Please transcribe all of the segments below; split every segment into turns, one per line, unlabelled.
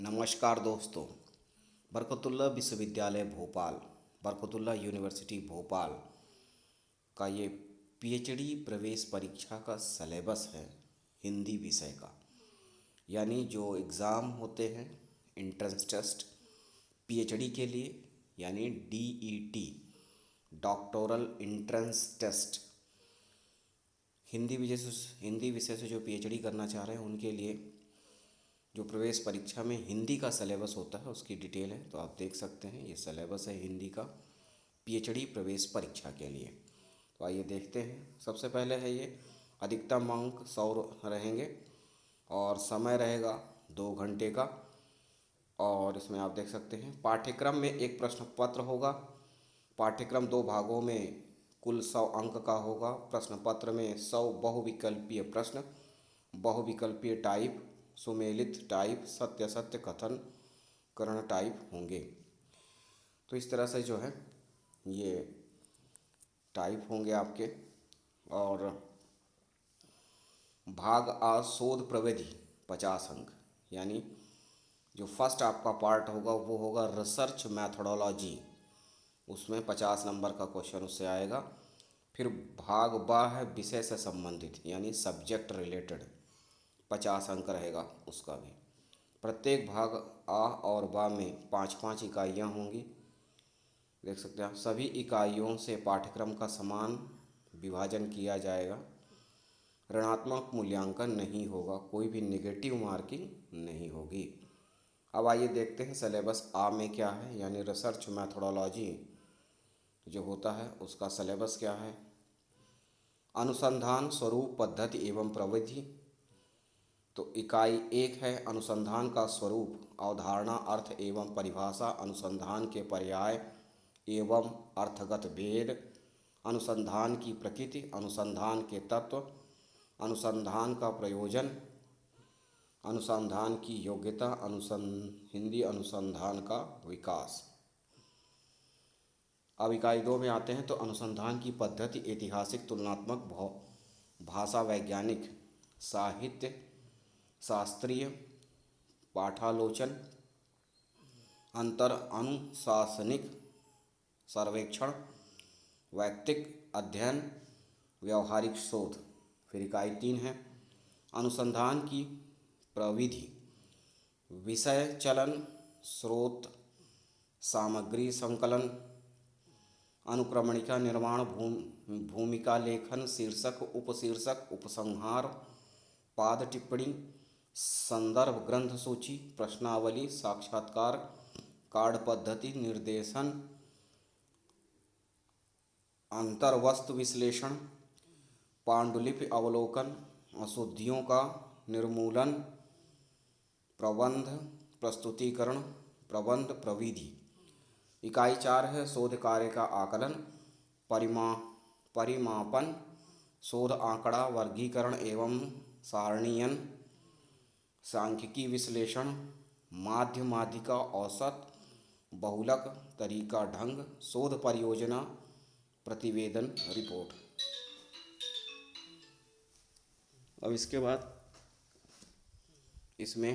नमस्कार दोस्तों। बरकतुल्लाह विश्वविद्यालय भोपाल, बरकतुल्लाह यूनिवर्सिटी भोपाल का ये पीएचडी प्रवेश परीक्षा का सिलेबस है हिंदी विषय का। यानी जो एग्ज़ाम होते हैं एंट्रेंस टेस्ट पीएचडी के लिए, यानी DET doctoral entrance test, Hindi विषय से जो पीएचडी करना चाह रहे हैं उनके लिए जो प्रवेश परीक्षा में हिंदी का सिलेबस होता है उसकी डिटेल है। तो आप देख सकते हैं ये सिलेबस है हिंदी का पीएचडी प्रवेश परीक्षा के लिए। तो आइए देखते हैं। सबसे पहले है ये अधिकतम अंक 100 रहेंगे और समय रहेगा 2 घंटे का। और इसमें आप देख सकते हैं पाठ्यक्रम में एक प्रश्न पत्र होगा। पाठ्यक्रम 2 भागों में कुल 100 अंक का होगा। प्रश्न पत्र में 100 बहुविकल्पीय प्रश्न, बहुविकल्पीय टाइप, सुमेलित टाइप, सत्य सत्य कथन करण टाइप होंगे। तो इस तरह से जो है ये टाइप होंगे आपके। और भाग आ शोध प्रविधि 50 अंक, यानी जो फर्स्ट आपका पार्ट होगा वो होगा रिसर्च मैथडोलॉजी, उसमें 50 नंबर का क्वेश्चन उससे आएगा। फिर भाग बा है विषय से संबंधित, यानी सब्जेक्ट रिलेटेड, 50 अंक रहेगा उसका भी। प्रत्येक भाग आ और बा में 5-5 इकाइयाँ होंगी। देख सकते हैं आप। सभी इकाइयों से पाठ्यक्रम का समान विभाजन किया जाएगा। ऋणात्मक मूल्यांकन नहीं होगा, कोई भी नेगेटिव मार्किंग नहीं होगी। अब आइए देखते हैं सिलेबस आ में क्या है, यानी रिसर्च मैथडोलॉजी जो होता है उसका सिलेबस क्या है। अनुसंधान स्वरूप पद्धति एवं प्रविधि। तो इकाई 1 है अनुसंधान का स्वरूप, अवधारणा, अर्थ एवं परिभाषा, अनुसंधान के पर्याय एवं अर्थगत भेद, अनुसंधान की प्रकृति, अनुसंधान के तत्व, अनुसंधान का प्रयोजन, अनुसंधान की योग्यता, हिंदी अनुसंधान का विकास। अब इकाई 2 में आते हैं। तो अनुसंधान की पद्धति ऐतिहासिक, तुलनात्मक, भाषा वैज्ञानिक, साहित्य शास्त्रीय, पाठालोचन, अंतर अनुशासनिक, सर्वेक्षण, वैयक्तिक अध्ययन, व्यावहारिक शोध। फिर इकाई 3 है अनुसंधान की प्रविधि, विषय चलन, स्रोत सामग्री संकलन, अनुक्रमणिका निर्माण, भूमिका लेखन, शीर्षक, उपशीर्षक, उपसंहार, पाद टिप्पणी, संदर्भ ग्रंथ सूची, प्रश्नावली, साक्षात्कार, कार्ड पद्धति, निर्देशन, अंतर्वस्तु विश्लेषण, पांडुलिपि अवलोकन, अशुद्धियों का निर्मूलन, प्रबंध प्रस्तुतिकरण, प्रबंध प्रविधि। इकाई 4 है शोध कार्य का आकलन, परिमापन, शोध आंकड़ा, वर्गीकरण एवं सारणीयन, सांख्यिकी विश्लेषण, माध्य माध्यिका औसत, बहुलक, तरीका ढंग, शोध परियोजना, प्रतिवेदन रिपोर्ट। अब इसके बाद इसमें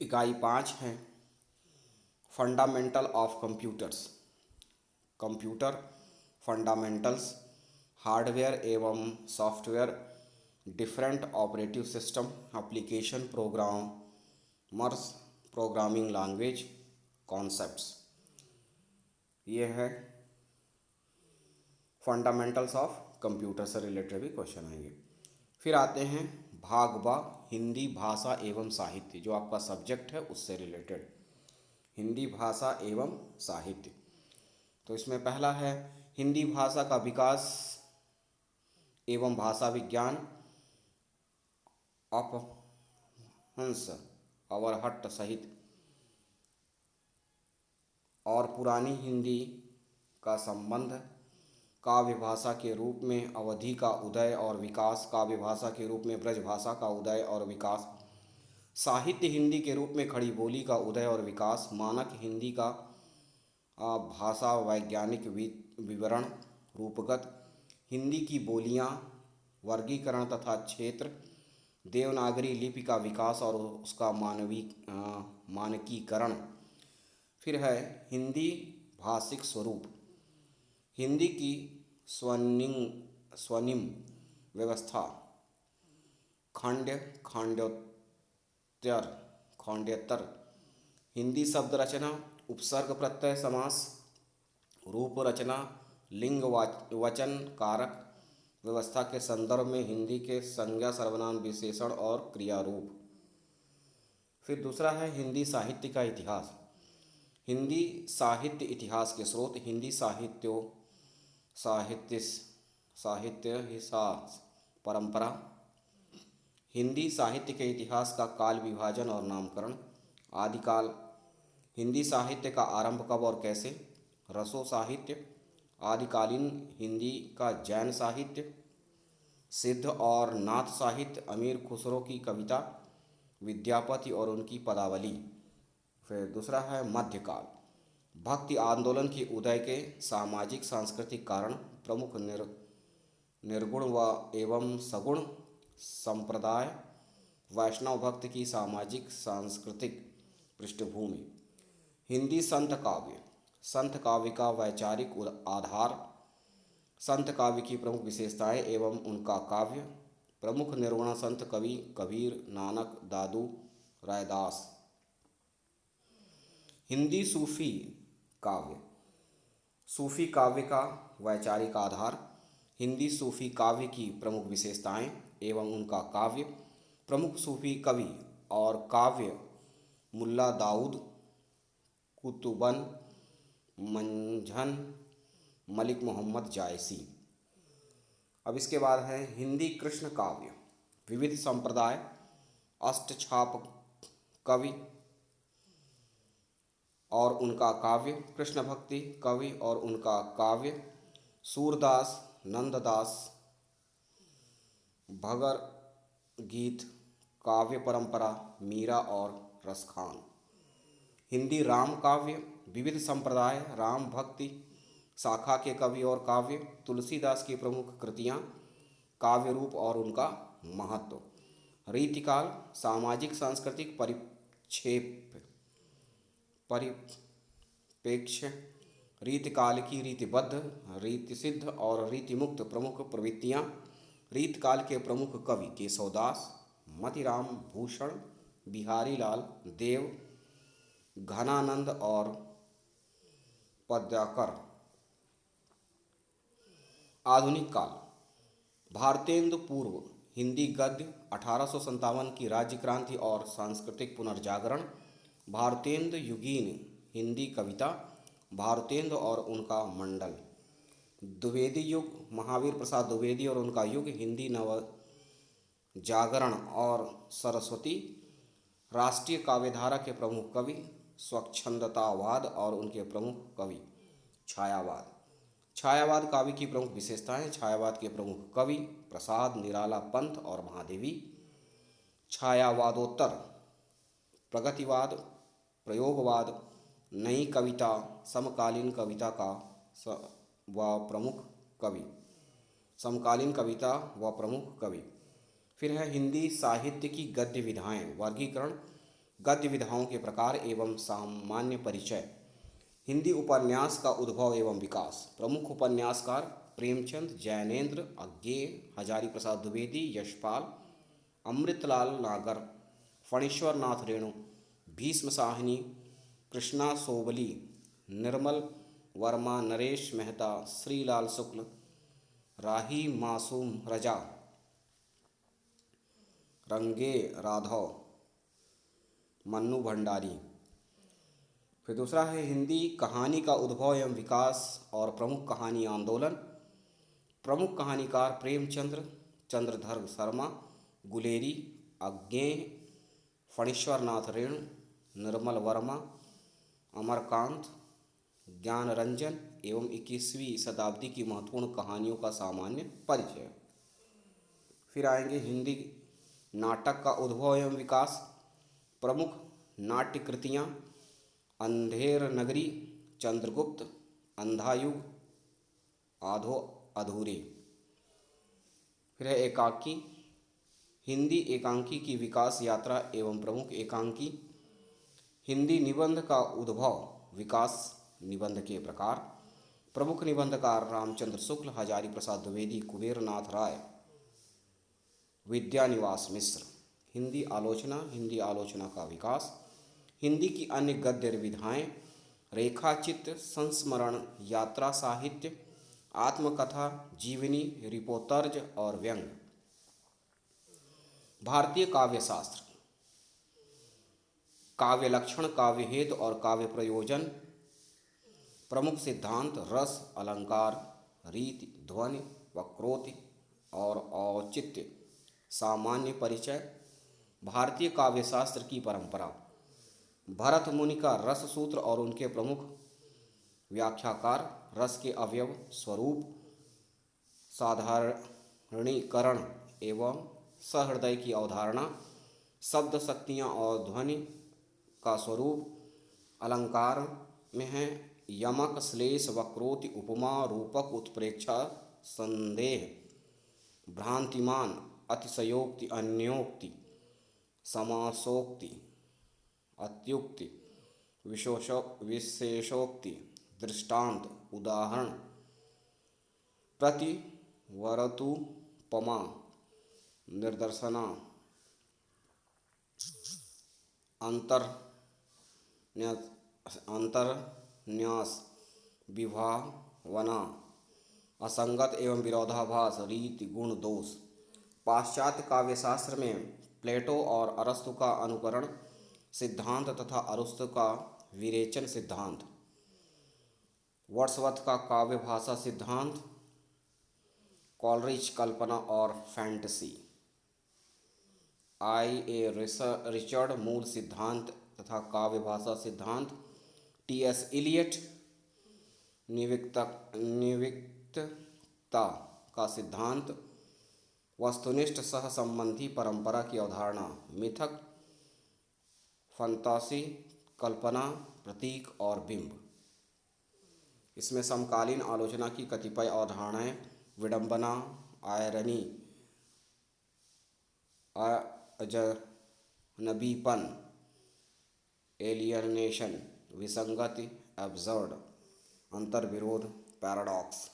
इकाई 5 है fundamental of computers, computer fundamentals, hardware एवं software, different operative system, application programmers, programming language, concepts. ये है फंडामेंटल्स ऑफ कंप्यूटर से रिलेटेड भी क्वेश्चन आएंगे। फिर आते हैं भाग बा हिंदी भाषा एवं साहित्य, जो आपका सब्जेक्ट है उससे रिलेटेड, हिंदी भाषा एवं साहित्य। तो इसमें पहला है हिंदी भाषा का विकास एवं भाषा विज्ञान, अपभ्रंश, अवरहट्ट सहित, और पुरानी हिंदी का संबंध, काव्य भाषा के रूप में अवधि का उदय और विकास, काव्य भाषा के रूप में ब्रज भाषा का उदय और विकास, साहित्य हिंदी के रूप में खड़ी बोली का उदय और विकास, मानक हिंदी का भाषा वैज्ञानिक विवरण, रूपगत हिंदी की बोलियां, वर्गीकरण तथा क्षेत्र, देवनागरी लिपि का विकास और उसका मानकीकरण। फिर है हिंदी भाषिक स्वरूप। हिंदी की स्वनिम व्यवस्था, खांड्य, खांड्योत्तर, खांड्यतर। हिंदी शब्द रचना, उपसर्ग प्रत्यय समास, रूप रचना, लिंग वचन कारक व्यवस्था के संदर्भ में हिंदी के संज्ञा सर्वनाम विशेषण और क्रिया रूप। फिर दूसरा है हिंदी साहित्य का इतिहास। हिंदी साहित्य इतिहास के स्रोत, हिंदी साहित्य इतिहास परंपरा। हिंदी साहित्य के इतिहास का काल विभाजन और नामकरण। आदिकाल, हिंदी साहित्य का आरंभ कब और कैसे। रसो साहित्य, आदिकालीन हिंदी का जैन साहित्य। सिद्ध और नाथ साहित्य, अमीर खुसरो की कविता, विद्यापति और उनकी पदावली। फिर दूसरा है मध्यकाल। भक्ति आंदोलन के उदय के सामाजिक सांस्कृतिक कारण, प्रमुख निर्गुण एवं सगुण संप्रदाय, वैष्णव भक्त की सामाजिक सांस्कृतिक पृष्ठभूमि। हिंदी संत काव्य। संत काव्य का वैचारिक आधार, संत काव्य की प्रमुख विशेषताएं एवं उनका काव्य। प्रमुख निर्गुण संत कवि कबीर, नानक, दादू, रायदास। हिंदी सूफी काव्य। सूफी काव्य का वैचारिक आधार, हिंदी सूफी काव्य की प्रमुख विशेषताएं एवं उनका काव्य। प्रमुख सूफी कवि और काव्य मुल्ला दाऊद, कुतुबन, मंझन, मलिक मोहम्मद जायसी। अब इसके बाद है हिंदी कृष्ण काव्य। विविध संप्रदाय, अष्टछाप कवि और उनका काव्य। कृष्ण भक्ति कवि और उनका काव्य। सूरदास, नंददास, भगर गीत, काव्य परंपरा, मीरा और रसखान। हिंदी राम काव्य। विविध संप्रदाय, राम भक्ति शाखा के कवि और काव्य। तुलसीदास की प्रमुख कृतियाँ, काव्य रूप और उनका महत्व। रीतिकाल, सामाजिक सांस्कृतिक परिप्रेक्ष्य। रीतिकाल की रीतिबद्ध, रीतिसिद्ध और रीतिमुक्त प्रमुख प्रवृत्तियाँ। रीतकाल के प्रमुख कवि केशवदास, मतिराम भूषण, बिहारी लाल देव, घनानंद और पद्याकर। आधुनिक काल, भारतेंदु पूर्व हिंदी गद्य, 1857 की राज्य क्रांति और सांस्कृतिक पुनर्जागरण। भारतेंदु युगीन हिंदी कविता, भारतेंदु और उनका मंडल। द्विवेदी युग, महावीर प्रसाद द्विवेदी और उनका युग, हिंदी नव जागरण और सरस्वती। राष्ट्रीय काव्यधारा के प्रमुख कवि, स्वच्छंदतावाद और उनके प्रमुख कवि। छायावाद। छायावाद काव्य की प्रमुख विशेषताएं। छायावाद के प्रमुख कवि प्रसाद, निराला, पंत और महादेवी। छायावादोत्तर, प्रगतिवाद, प्रयोगवाद, नई कविता, समकालीन कविता का व प्रमुख कवि, समकालीन कविता व प्रमुख कवि। फिर है हिंदी साहित्य की गद्य विधाएं। वर्गीकरण, गद्य विधाओं के प्रकार एवं सामान्य परिचय। हिंदी उपन्यास का उद्भव एवं विकास। प्रमुख उपन्यासकार प्रेमचंद, जैनेन्द्र, अज्ञेय, हजारी प्रसाद द्विवेदी, यशपाल, अमृतलाल नागर, फणीश्वर नाथ रेणु, भीष्म साहनी, कृष्णा सोबली, निर्मल वर्मा, नरेश मेहता, श्रीलाल शुक्ल, राही मासूम रजा, रंगे राघव, मन्नू भंडारी। फिर दूसरा है हिंदी कहानी का उद्भव एवं विकास और प्रमुख कहानी आंदोलन। प्रमुख कहानीकार प्रेमचंद्र, चंद्रधर शर्मा, गुलेरी, अज्ञेय, फणीश्वर नाथ रेणु, निर्मल वर्मा, अमरकांत, ज्ञान रंजन एवं 21वीं शताब्दी की महत्वपूर्ण कहानियों का सामान्य परिचय। फिर आएंगे हिंदी नाटक का उद्भव एवं विकास। प्रमुख नाट्य कृतियाँ, अंधेर नगरी, चंद्रगुप्त, अंधा युग, आधो अधूरे। फिर है एकाकी, हिंदी एकांकी की विकास यात्रा एवं प्रमुख एकांकी। हिंदी निबंध का उद्भव, विकास, निबंध के प्रकार। प्रमुख निबंधकार रामचंद्र शुक्ल, हजारी प्रसाद द्विवेदी, कुबेर नाथ राय, विद्यानिवास मिश्र। हिंदी आलोचना, हिंदी आलोचना का विकास। हिंदी की अन्य गद्य विधाएं, रेखाचित्र, संस्मरण, यात्रा साहित्य, आत्मकथा, जीवनी, रिपोर्तर्ज और व्यंग। भारतीय काव्य शास्त्र, काव्य लक्षण, काव्य हेतु और काव्य प्रयोजन। प्रमुख सिद्धांत, रस, अलंकार, रीति, ध्वनि, वक्रोक्ति और औचित्य। सामान्य परिचय। भारतीय काव्य शास्त्र की परंपरा। भरत मुनि का रस सूत्र और उनके प्रमुख व्याख्याकार। रस के अवयव, स्वरूप, साधारणीकरण एवं सहृदय की अवधारणा, शब्द शक्तियाँ और ध्वनि का स्वरूप। अलंकार में है यमक, श्लेष, वक्रोक्ति, उपमा, रूपक, उत्प्रेक्षा, संदेह, भ्रांतिमान, अतिशयोक्ति, अन्योक्ति, समासोक्ति, अत्युक्ति, विशेषोक्ति, दृष्टांत, उदाहरण, प्रतिवर्तोपमा, निदर्शना, अंतर्न्यास, विभावना, असंगत एवं विरोधाभास, रीति, गुण, दोष। पाश्चात्य काव्यशास्त्र में प्लेटो और अरस्तु का अनुकरण सिद्धांत तथा अरस्तु का विरेचन सिद्धांत। वर्ड्सवर्थ का काव्य भाषा सिद्धांत। कॉलरिज कल्पना और फैंटेसी। रिचर्ड मूल सिद्धांत तथा काव्य भाषा सिद्धांत। टी.एस. इलियट निविक्तता का सिद्धांत। वस्तुनिष्ठ सहसंबंधी परंपरा की अवधारणा। मिथक, फंतासी, कल्पना, प्रतीक और बिंब। इसमें समकालीन आलोचना की कतिपय अवधारणाएं, विडंबना, आयरनी, अजनबीपन, एलियनेशन, विसंगति, एब्सर्ड, अंतर्विरोध, पैराडॉक्स,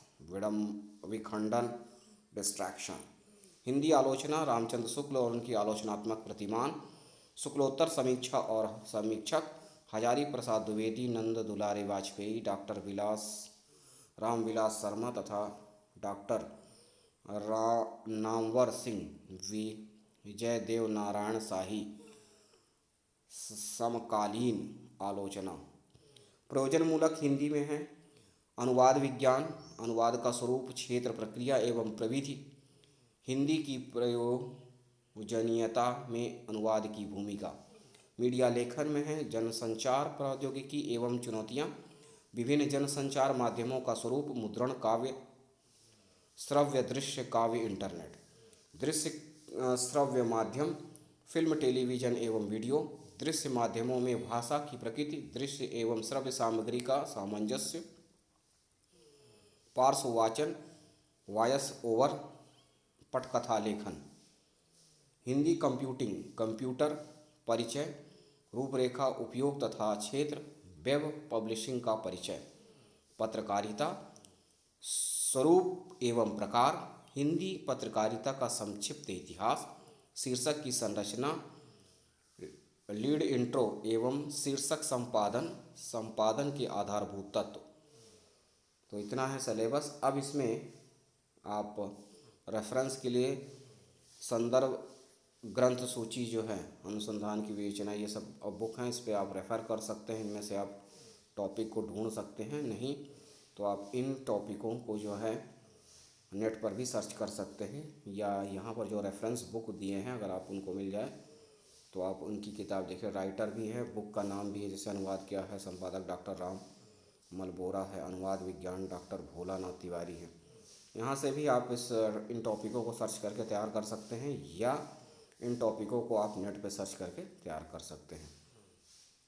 विखंडन, डिस्ट्रैक्शन। हिंदी आलोचना, रामचंद्र शुक्ल और उनकी आलोचनात्मक प्रतिमान। शुक्लोत्तर समीक्षा और समीक्षक, हजारी प्रसाद द्विवेदी, नंद दुलारी वाजपेयी, डॉक्टर रामविलास शर्मा तथा डॉक्टर नामवर सिंह, विजय देव नारायण शाही। समकालीन आलोचना। प्रयोजनमूलक हिंदी में है अनुवाद विज्ञान, अनुवाद का स्वरूप, क्षेत्र, प्रक्रिया एवं प्रविधि। हिंदी की प्रयोजनीयता में अनुवाद की भूमिका। मीडिया लेखन में है जनसंचार प्रौद्योगिकी एवं चुनौतियाँ। विभिन्न जनसंचार माध्यमों का स्वरूप, मुद्रण, काव्य, श्रव्य, दृश्य, काव्य, इंटरनेट। दृश्य श्रव्य माध्यम, फिल्म, टेलीविज़न एवं वीडियो। दृश्य माध्यमों में भाषा की प्रकृति, दृश्य एवं श्रव्य सामग्री का सामंजस्य, पार्श्व वाचन, वॉयस ओवर, पटकथा लेखन। हिंदी कंप्यूटिंग, कंप्यूटर, परिचय, रूपरेखा, उपयोग तथा क्षेत्र, वेब पब्लिशिंग का परिचय। पत्रकारिता, स्वरूप एवं प्रकार। हिंदी पत्रकारिता का संक्षिप्त इतिहास, शीर्षक की संरचना, लीड, इंट्रो एवं शीर्षक, संपादन के आधारभूत तत्व। तो इतना है सिलेबस। अब इसमें आप रेफरेंस के लिए संदर्भ ग्रंथ सूची जो है, अनुसंधान की विवेचना, ये सब बुक हैं, इस पर आप रेफ़र कर सकते हैं। इनमें से आप टॉपिक को ढूंढ सकते हैं, नहीं तो आप इन टॉपिकों को जो है नेट पर भी सर्च कर सकते हैं, या यहाँ पर जो रेफरेंस बुक दिए हैं अगर आप उनको मिल जाए तो आप उनकी किताब देखिए। राइटर भी है, बुक का नाम भी है, जैसे अनुवाद किया है संपादक डॉक्टर राम मलबोरा है, अनुवाद विज्ञान डॉक्टर भोलानाथ तिवारी है। यहाँ से भी आप इन टॉपिकों को सर्च करके तैयार कर सकते हैं, या इन टॉपिकों को आप नेट पे सर्च करके तैयार कर सकते हैं।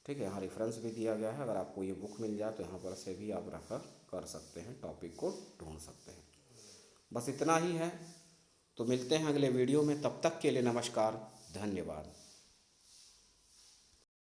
ठीक है, यहाँ रेफरेंस भी दिया गया है, अगर आपको ये बुक मिल जाए तो यहाँ पर से भी आप रेफ़र कर सकते हैं, टॉपिक को ढूंढ सकते हैं। बस इतना ही है। तो मिलते हैं अगले वीडियो में, तब तक के लिए नमस्कार, धन्यवाद।